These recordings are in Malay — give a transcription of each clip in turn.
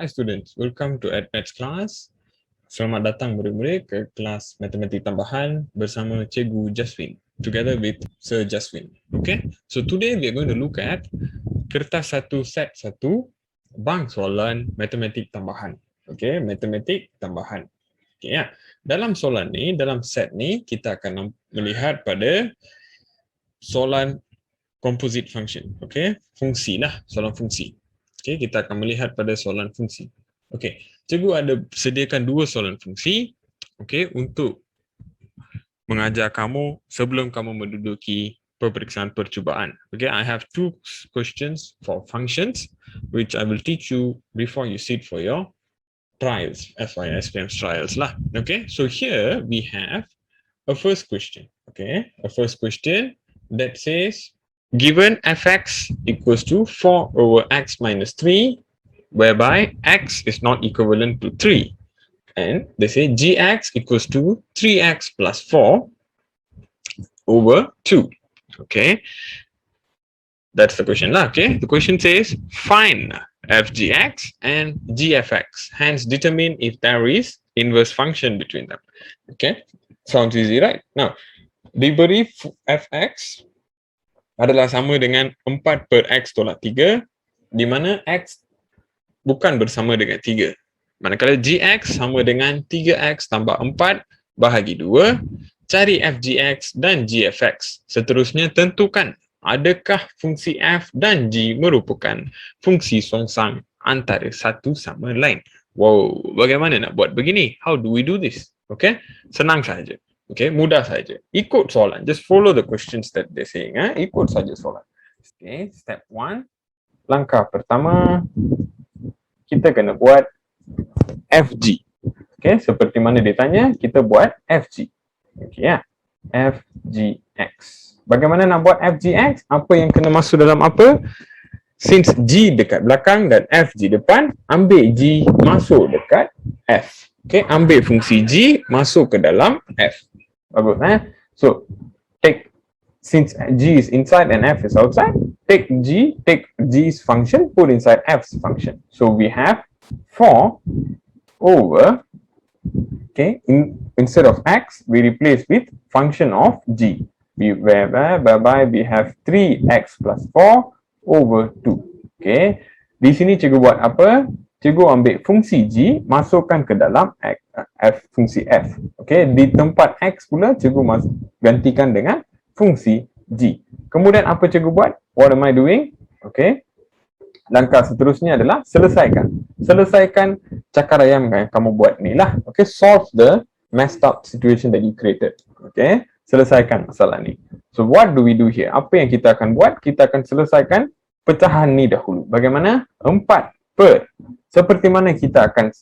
Hi students, welcome to EdMaths class. Selamat datang murid-murid ke kelas matematik tambahan bersama Cikgu Jaswin, together with Sir Jaswin. Okay, so today we are going to look at kertas 1 set 1 bank soalan matematik tambahan. Okay, matematik tambahan. Okay, ya. Dalam soalan ni, dalam set ni, kita akan melihat pada soalan composite function. Okay, fungsi lah, soalan fungsi. Okay, kita akan melihat pada soalan fungsi. Okay, cikgu ada sediakan 2 soalan fungsi, okay, untuk mengajar kamu sebelum kamu menduduki peperiksaan percubaan. Okay, I have 2 questions for functions which I will teach you before you sit for your trials, FYSPM trials lah. Okay, so here we have a first question. Okay, a first question that says, given fx equals to 4 over x minus 3, whereby x is not equivalent to 3. And they say gx equals to 3x plus 4 over 2. Okay. That's the question. Okay. The question says, find fgx and gfx. Hence, determine if there is inverse function between them. Okay. Sounds easy, right? Now, diberi fx adalah sama dengan 4 per x tolak 3, di mana x bukan bersama dengan 3. Manakala gx sama dengan 3x tambah 4 bahagi 2, cari fgx dan gfx. Seterusnya, tentukan adakah fungsi f dan g merupakan fungsi songsang antara satu sama lain. Wow, bagaimana nak buat begini? How do we do this? Okay, senang saja. Okay, mudah saja. Ikut soalan. Just follow the questions that they're saying. Ikut saja soalan. Okay, step 1. Langkah pertama, kita kena buat FG. Okay, seperti mana dia tanya, kita buat FG. Okay, ya. FGX. Bagaimana nak buat FGX? Apa yang kena masuk dalam apa? Since G dekat belakang dan F G depan, ambil G masuk dekat F. Okay, ambil fungsi G masuk ke dalam F. Bagus, So, since G is inside and F is outside, take G's function, put inside F's function. So, we have 4 over, okay, instead of X, we replace with function of G. Whereby we have 3X plus 4 over 2. Okay, di sini cikgu buat apa? Cikgu ambil fungsi G, masukkan ke dalam fungsi F. Okay, di tempat X pula, cikgu gantikan dengan fungsi G. Kemudian apa cikgu buat? What am I doing? Okay, langkah seterusnya adalah selesaikan. Selesaikan cakarayam yang kamu buat ni lah. Okay, solve the messed up situation that you created. Okay, selesaikan masalah ni. So, what do we do here? Apa yang kita akan buat? Kita akan selesaikan pecahan ni dahulu. Bagaimana? 4 per. Seperti mana kita akan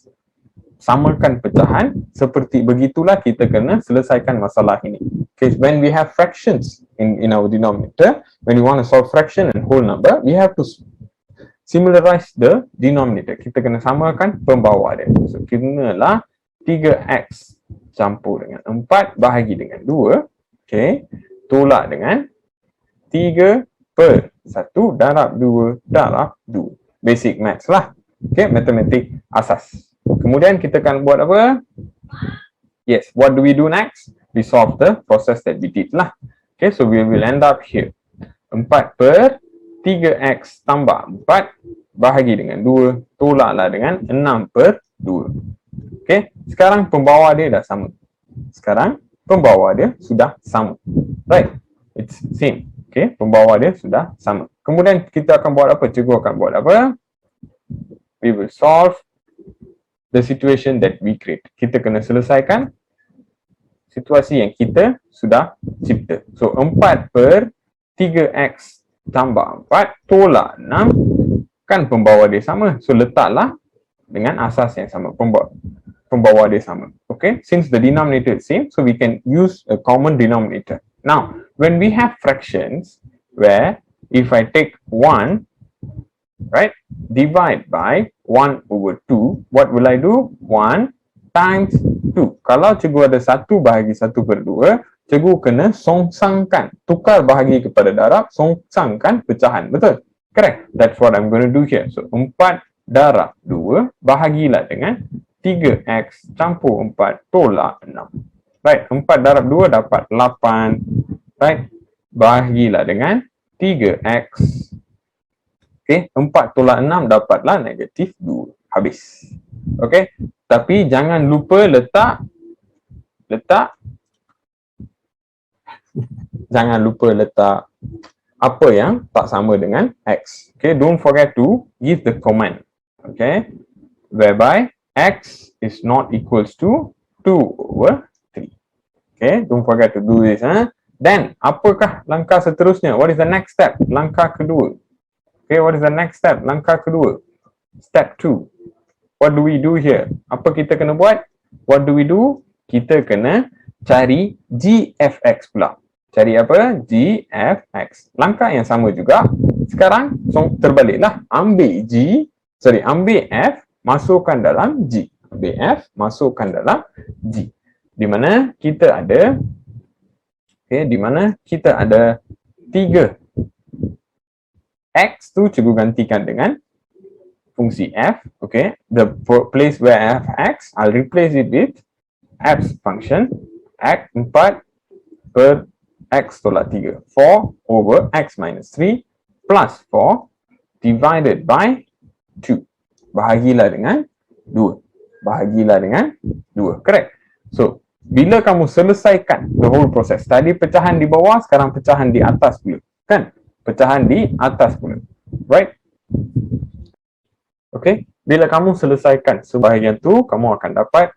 samakan pecahan, seperti begitulah kita kena selesaikan masalah ini. Okay, when we have fractions in our denominator, when we want to solve fraction and whole number, we have to similarize the denominator. Kita kena samakan pembawa dia. So, kenalah 3x campur dengan 4 bahagi dengan 2, okay, tolak dengan 3 per 1 darab 2 darab 2. Basic maths lah. Okay, matematik asas. Kemudian kita akan buat apa? Yes, what do we do next? We solve the process that we did lah. Okay, so we will end up here. 4 per 3x tambah 4 bahagi dengan 2, tolaklah dengan 6 per 2. Okay, sekarang pembawa dia dah sama. Sekarang pembawa dia sudah sama. Right, it's same. Okay, pembawa dia sudah sama. Kemudian kita akan buat apa? Cikgu akan buat apa? We will solve the situation that we create. Kita kena selesaikan situasi yang kita sudah cipta. So, 4 per 3x tambah 4 tolak 6, kan pembawa dia sama. So, letaklah dengan asas yang sama. Pembawa dia sama. Okay, since the denominator is same, so we can use a common denominator. Now, when we have fractions where if I take 1, right, divide by 1 over 2, what will I do? 1 times 2. Kalau cikgu ada 1 bahagi 1 per 2, cikgu kena songsangkan. Tukar bahagi kepada darab, songsangkan pecahan. Betul? Correct? That's what I'm going to do here. So, 4 darab 2 bahagilah dengan 3x campur 4 tolak 6. Right, 4 darab 2 dapat 8. Right, bahagilah dengan 3x. Okay, 4 tolak 6 dapatlah negatif 2. Habis. Okay, tapi jangan lupa letak jangan lupa letak apa yang tak sama dengan x. Okay, don't forget to give the comment. Okay, whereby x is not equals to 2/3. Okay, don't forget to do this. Then, apakah langkah seterusnya? What is the next step? Langkah kedua. Okay, what is the next step? Langkah kedua. Step 2. What do we do here? Apa kita kena buat? What do we do? Kita kena cari GFX pula. Cari apa? GFX. Langkah yang sama juga. Sekarang, terbaliklah. Ambil F, masukkan dalam G. Ambil F, masukkan dalam G. Di mana kita ada, okay, di mana kita ada 3. X tu cikgu gantikan dengan fungsi F. Okay, the place where I have X, I'll replace it with F's function. X 4 per X tolak 3. 4 over X minus 3 plus 4 divided by 2. Bahagilah dengan 2. Bahagilah dengan 2. Correct? So, bila kamu selesaikan the whole process, tadi pecahan di bawah, sekarang pecahan di atas pula. Kan? Pecahan di atas pula. Right? Okay? Bila kamu selesaikan sebahagian tu, kamu akan dapat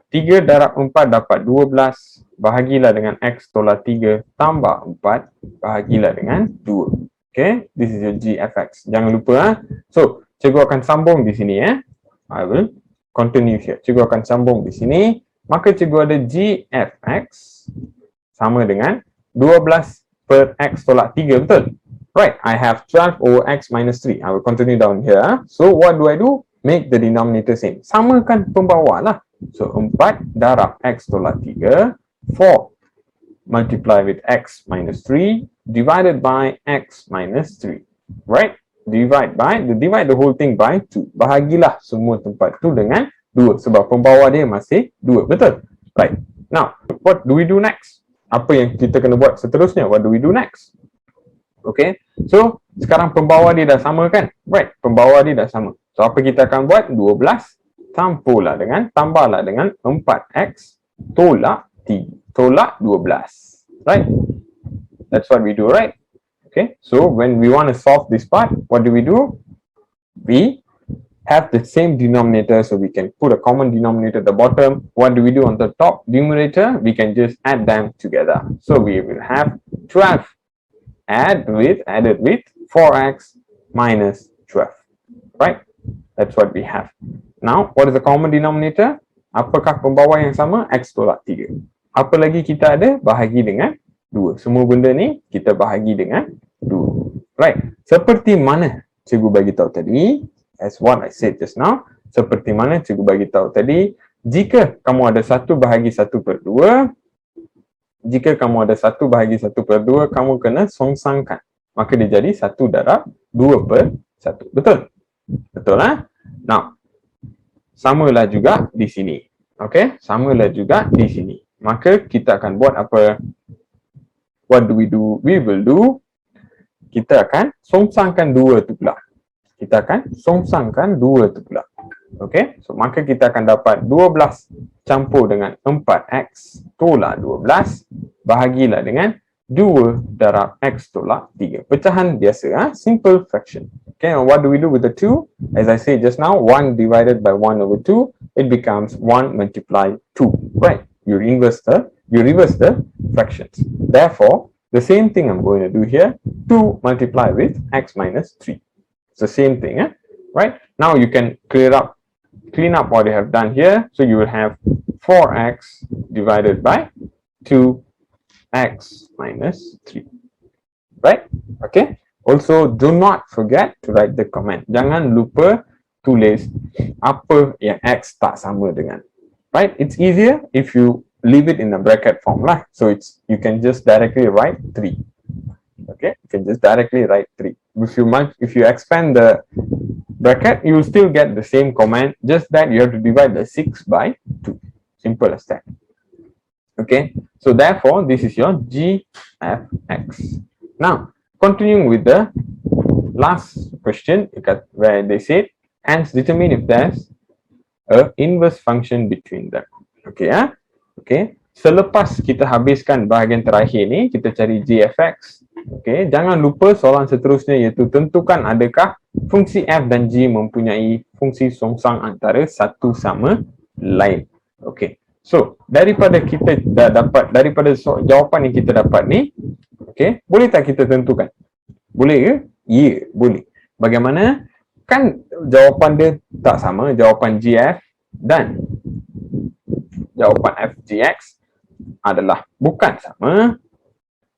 3 darab 4 dapat 12. Bahagilah dengan X tolak 3 tambah 4. Bahagilah dengan 2. Okay? This is your GFX. Jangan lupa. So, cikgu akan sambung di sini. I will continue here. Cikgu akan sambung di sini. Maka cikgu ada GFX sama dengan 12 per X tolak 3, betul? Right, I have 12 over X minus 3. I will continue down here. So, what do I do? Make the denominator same. Samakan pembawah lah. So, 4 darab X tolak 3, 4 multiply with X minus 3 divided by X minus 3. Right? Divide the whole thing by 2. Bahagilah semua tempat tu dengan 2 sebab pembawah dia masih 2, betul? Right. Now, what do we do next? Apa yang kita kena buat seterusnya? What do we do next? Okay. So, sekarang pembawah dia dah sama kan? Right. Pembawah dia dah sama. So, apa kita akan buat? 12 tambahlah dengan 4x tolak 3. Tolak 12. Right? That's what we do, right? Okay. So, when we want to solve this part, what do? We have the same denominator, so we can put a common denominator at the bottom. What do we do on the top numerator? We can just add them together. So we will have 12 added with 4x minus 12. Right? That's what we have. Now, what is the common denominator? Apakah pembawah yang sama? X tolak 3. Apa lagi kita ada? Bahagi dengan 2. Semua benda ni kita bahagi dengan 2. Right? Seperti mana cikgu bagi tahu tadi, as what I said just now, seperti mana cikgu bagi tahu tadi, jika kamu ada 1 bahagi 1/2, jika kamu ada 1 bahagi 1/2, kamu kena songsangkan. Maka dia jadi 1 darab 2/1. Betul? Betul lah? Now, samalah juga di sini. Okay? Samalah juga di sini. Maka kita akan buat apa? What do? We will do, kita akan songsangkan 2 tu pula. Kita akan songsangkan 2 tu pula. Okay? So, maka kita akan dapat 12 campur dengan 4x tolak 12 bahagilah dengan 2 darab x tolak 3. Pecahan biasa, simple fraction. Okay, and what do we do with the 2? As I said just now, 1 divided by 1/2, it becomes 1 multiplied 2. Right? You reverse the fractions. Therefore, the same thing I'm going to do here, 2 multiply with x minus 3. It's the same thing, right? Now you can clean up what you have done here. So you will have 4x divided by 2x minus 3. Right? Okay? Also, do not forget to write the comment. Jangan lupa tulis apa yang x tak sama dengan. Right? It's easier if you leave it in a bracket form lah. So you can just directly write 3. Okay, you can just directly write 3. If you expand the bracket, you will still get the same comment, just that you have to divide the 6 by 2. Simple as that. Okay, so therefore, this is your GFX. Now, continuing with the last question, where they said, hence determine if there's a inverse function between them. Okay, okay. Selepas kita habiskan bahagian terakhir ni, kita cari GFX. Okay, jangan lupa soalan seterusnya iaitu tentukan adakah fungsi f dan g mempunyai fungsi songsang antara satu sama lain. Okay, so daripada kita dah dapat, daripada jawapan yang kita dapat ni, okay, boleh tak kita tentukan? Boleh ke? Ya, boleh. Bagaimana? Kan jawapan dia tak sama, jawapan GF dan jawapan FGX adalah bukan sama,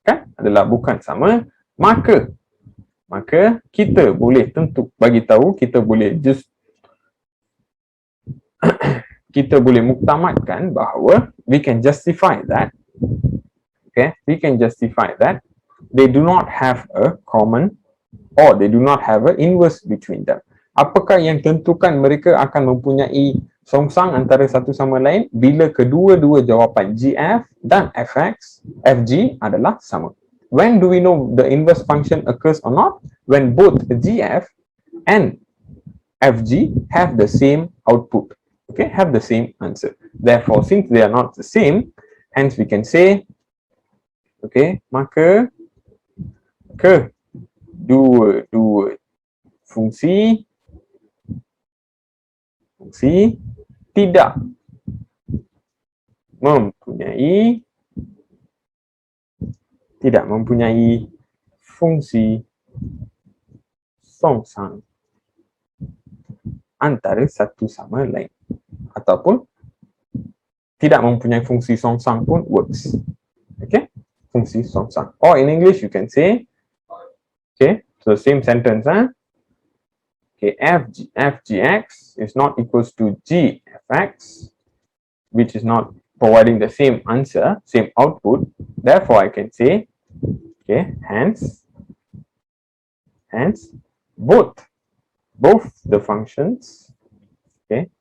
kan? Adalah bukan sama, maka kita boleh bagi tahu, kita boleh kita boleh muktamadkan bahawa we can justify that, okay, we can justify that they do not have a common or they do not have an inverse between them. Apakah yang tentukan mereka akan mempunyai songsang antara satu sama lain bila kedua-dua jawapan GF dan FG adalah sama. When do we know the inverse function occurs or not? When both GF and FG have the same output, okay, have the same answer. Therefore, since they are not the same, hence we can say, okay, maka kedua-dua fungsi tidak mempunyai fungsi songsang antara satu sama lain, ataupun tidak mempunyai fungsi songsang pun works. Okay, fungsi songsang. Or in English you can say, okay, so same sentence, okay, FGX is not equals to GFX, which is not providing the same answer, same output. Therefore, I can say, okay, hence both the functions, okay,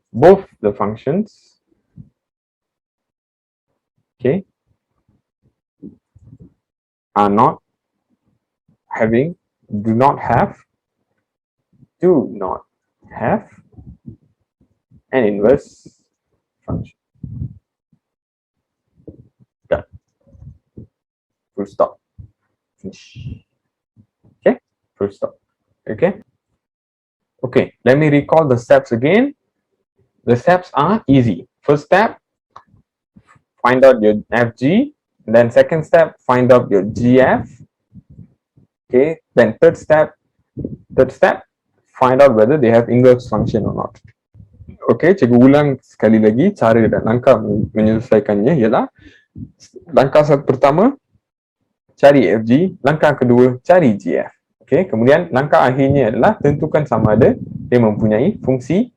both the functions, okay, are not having, do not have an inverse function. Done. Full stop. Finish. Okay, full stop. Okay. Okay, let me recall the steps again. The steps are easy. First step, find out your FG. Then second step, find out your GF. Okay, then third step, find out whether they have inverse function or not. Okay, cikgu ulang sekali lagi cara dan langkah menyelesaikannya ialah langkah pertama cari FG, langkah kedua cari GF. Okay, kemudian langkah akhirnya adalah tentukan sama ada dia mempunyai fungsi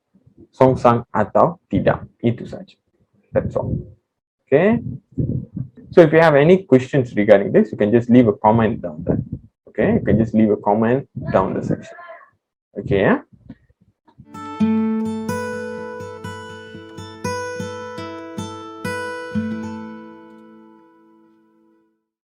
songsang atau tidak. Itu saja. That's all. Okay. So if you have any questions regarding this, you can just leave a comment down there. Okay, you can just leave a comment down the section. Okay, yeah.